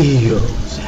Eagles.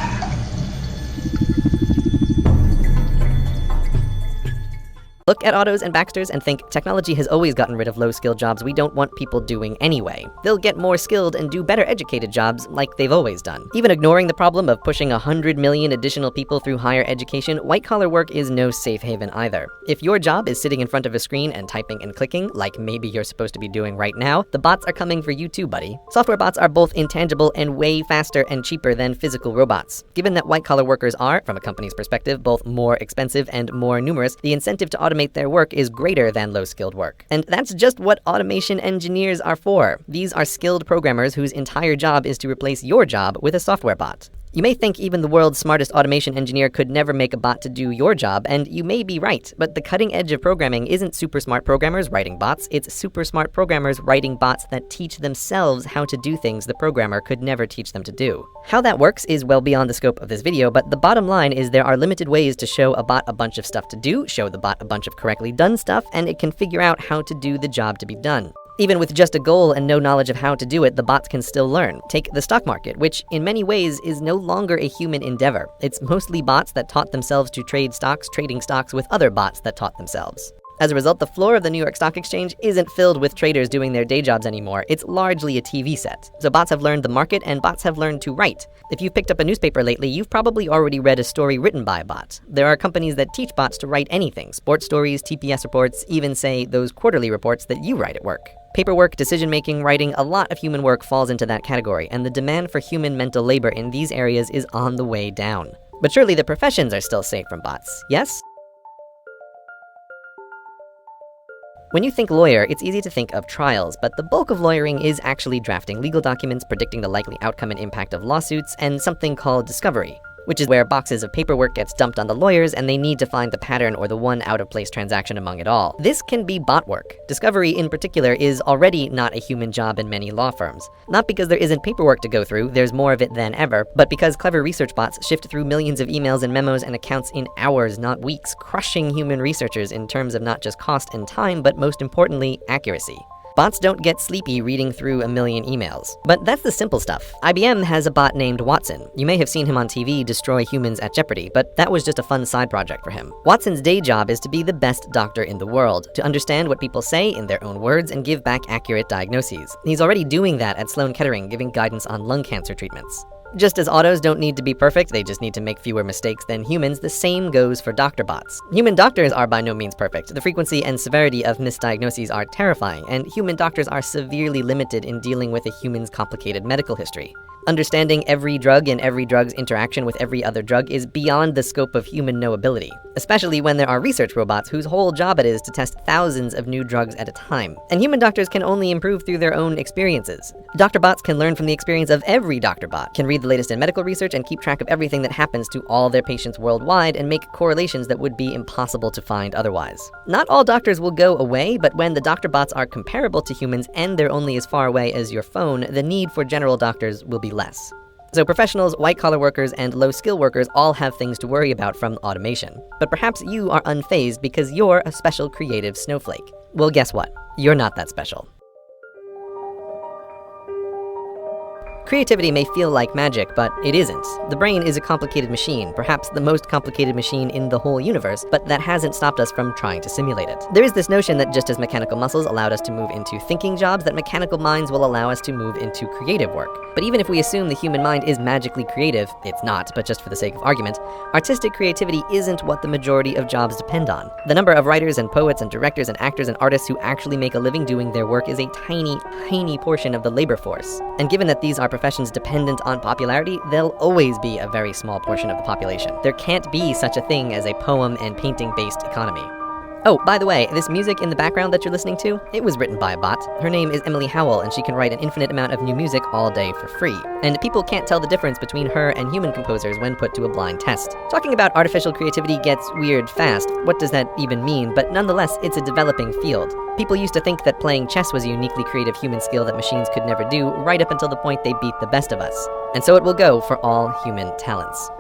Look at Autos and Baxters and think technology has always gotten rid of low-skilled jobs we don't want people doing anyway. They'll get more skilled and do better educated jobs like they've always done. Even ignoring the problem of pushing 100 million additional people through higher education, white-collar work is no safe haven either. If your job is sitting in front of a screen and typing and clicking, like maybe you're supposed to be doing right now, the bots are coming for you too, buddy. Software bots are both intangible and way faster and cheaper than physical robots. Given that white-collar workers are, from a company's perspective, both more expensive and more numerous, the incentive to automate their work is greater than low-skilled work. And that's just what automation engineers are for. These are skilled programmers whose entire job is to replace your job with a software bot. You may think even the world's smartest automation engineer could never make a bot to do your job, and you may be right, but the cutting edge of programming isn't super smart programmers writing bots, it's super smart programmers writing bots that teach themselves how to do things the programmer could never teach them to do. How that works is well beyond the scope of this video, but the bottom line is there are limited ways to show a bot a bunch of stuff to do, show the bot a bunch of correctly done stuff, and it can figure out how to do the job to be done. Even with just a goal and no knowledge of how to do it, the bots can still learn. Take the stock market, which in many ways is no longer a human endeavor. It's mostly bots that taught themselves to trade stocks, trading stocks with other bots that taught themselves. As a result, the floor of the New York Stock Exchange isn't filled with traders doing their day jobs anymore. It's largely a TV set. So bots have learned the market, and bots have learned to write. If you've picked up a newspaper lately, you've probably already read a story written by a bot. There are companies that teach bots to write anything: sports stories, TPS reports, even say those quarterly reports that you write at work. Paperwork, decision-making, writing, a lot of human work falls into that category, and the demand for human mental labor in these areas is on the way down. But surely the professions are still safe from bots, yes? When you think lawyer, it's easy to think of trials, but the bulk of lawyering is actually drafting legal documents, predicting the likely outcome and impact of lawsuits, and something called discovery, which is where boxes of paperwork gets dumped on the lawyers and they need to find the pattern or the one out-of-place transaction among it all. This can be bot work. Discovery, in particular, is already not a human job in many law firms. Not because there isn't paperwork to go through, there's more of it than ever, but because clever research bots shift through millions of emails and memos and accounts in hours, not weeks, crushing human researchers in terms of not just cost and time, but most importantly, accuracy. Bots don't get sleepy reading through a million emails. But that's the simple stuff. IBM has a bot named Watson. You may have seen him on TV destroy humans at Jeopardy, but that was just a fun side project for him. Watson's day job is to be the best doctor in the world, to understand what people say in their own words and give back accurate diagnoses. He's already doing that at Sloan Kettering, giving guidance on lung cancer treatments. Just as autos don't need to be perfect, they just need to make fewer mistakes than humans, the same goes for doctor bots. Human doctors are by no means perfect. The frequency and severity of misdiagnoses are terrifying, and human doctors are severely limited in dealing with a human's complicated medical history. Understanding every drug and every drug's interaction with every other drug is beyond the scope of human knowability, especially when there are research robots whose whole job it is to test thousands of new drugs at a time. And human doctors can only improve through their own experiences. Doctor bots can learn from the experience of every doctor bot, can read the latest in medical research and keep track of everything that happens to all their patients worldwide and make correlations that would be impossible to find otherwise. Not all doctors will go away, but when the doctor bots are comparable to humans and they're only as far away as your phone, the need for general doctors will be less. So professionals, white-collar workers, and low-skill workers all have things to worry about from automation. But perhaps you are unfazed because you're a special creative snowflake. Well, guess what? You're not that special. Creativity may feel like magic, but it isn't. The brain is a complicated machine, perhaps the most complicated machine in the whole universe, but that hasn't stopped us from trying to simulate it. There is this notion that just as mechanical muscles allowed us to move into thinking jobs, that mechanical minds will allow us to move into creative work. But even if we assume the human mind is magically creative, it's not, but just for the sake of argument, artistic creativity isn't what the majority of jobs depend on. The number of writers and poets and directors and actors and artists who actually make a living doing their work is a tiny, tiny portion of the labor force. And given that these are professions dependent on popularity, they'll always be a very small portion of the population. There can't be such a thing as a poem and painting-based economy. Oh, by the way, this music in the background that you're listening to, it was written by a bot. Her name is Emily Howell, and she can write an infinite amount of new music all day for free. And people can't tell the difference between her and human composers when put to a blind test. Talking about artificial creativity gets weird fast. What does that even mean? But nonetheless, it's a developing field. People used to think that playing chess was a uniquely creative human skill that machines could never do, right up until the point they beat the best of us. And so it will go for all human talents.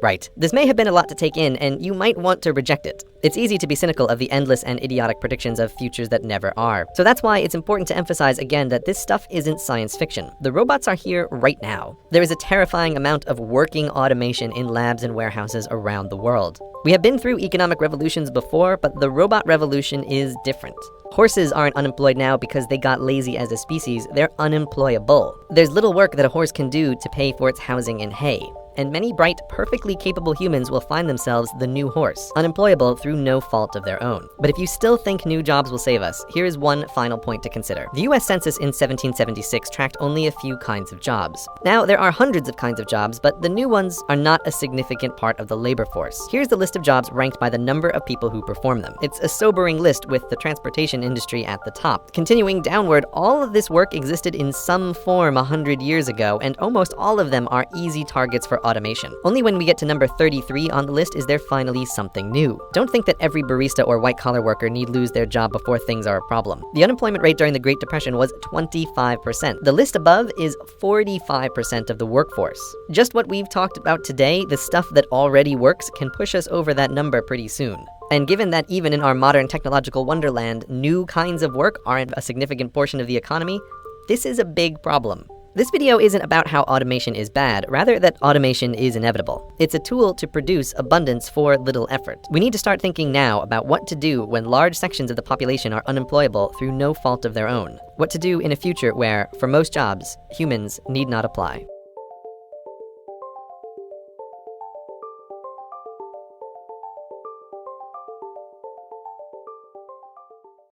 Right. This may have been a lot to take in, and you might want to reject it. It's easy to be cynical of the endless and idiotic predictions of futures that never are. So that's why it's important to emphasize again that this stuff isn't science fiction. The robots are here right now. There is a terrifying amount of working automation in labs and warehouses around the world. We have been through economic revolutions before, but the robot revolution is different. Horses aren't unemployed now because they got lazy as a species, they're unemployable. There's little work that a horse can do to pay for its housing and hay. And many bright, perfectly capable humans will find themselves the new horse, unemployable through no fault of their own. But if you still think new jobs will save us, here is one final point to consider. The US Census in 1776 tracked only a few kinds of jobs. Now, there are hundreds of kinds of jobs, but the new ones are not a significant part of the labor force. Here's the list of jobs ranked by the number of people who perform them. It's a sobering list with the transportation industry at the top. Continuing downward, all of this work existed in some form 100 years ago, and almost all of them are easy targets for automation. Only when we get to number 33 on the list is there finally something new. Don't think that every barista or white-collar worker need lose their job before things are a problem. The unemployment rate during the Great Depression was 25%. The list above is 45% of the workforce. Just what we've talked about today, the stuff that already works, can push us over that number pretty soon. And given that even in our modern technological wonderland, new kinds of work aren't a significant portion of the economy, this is a big problem. This video isn't about how automation is bad, rather that automation is inevitable. It's a tool to produce abundance for little effort. We need to start thinking now about what to do when large sections of the population are unemployable through no fault of their own. What to do in a future where, for most jobs, humans need not apply.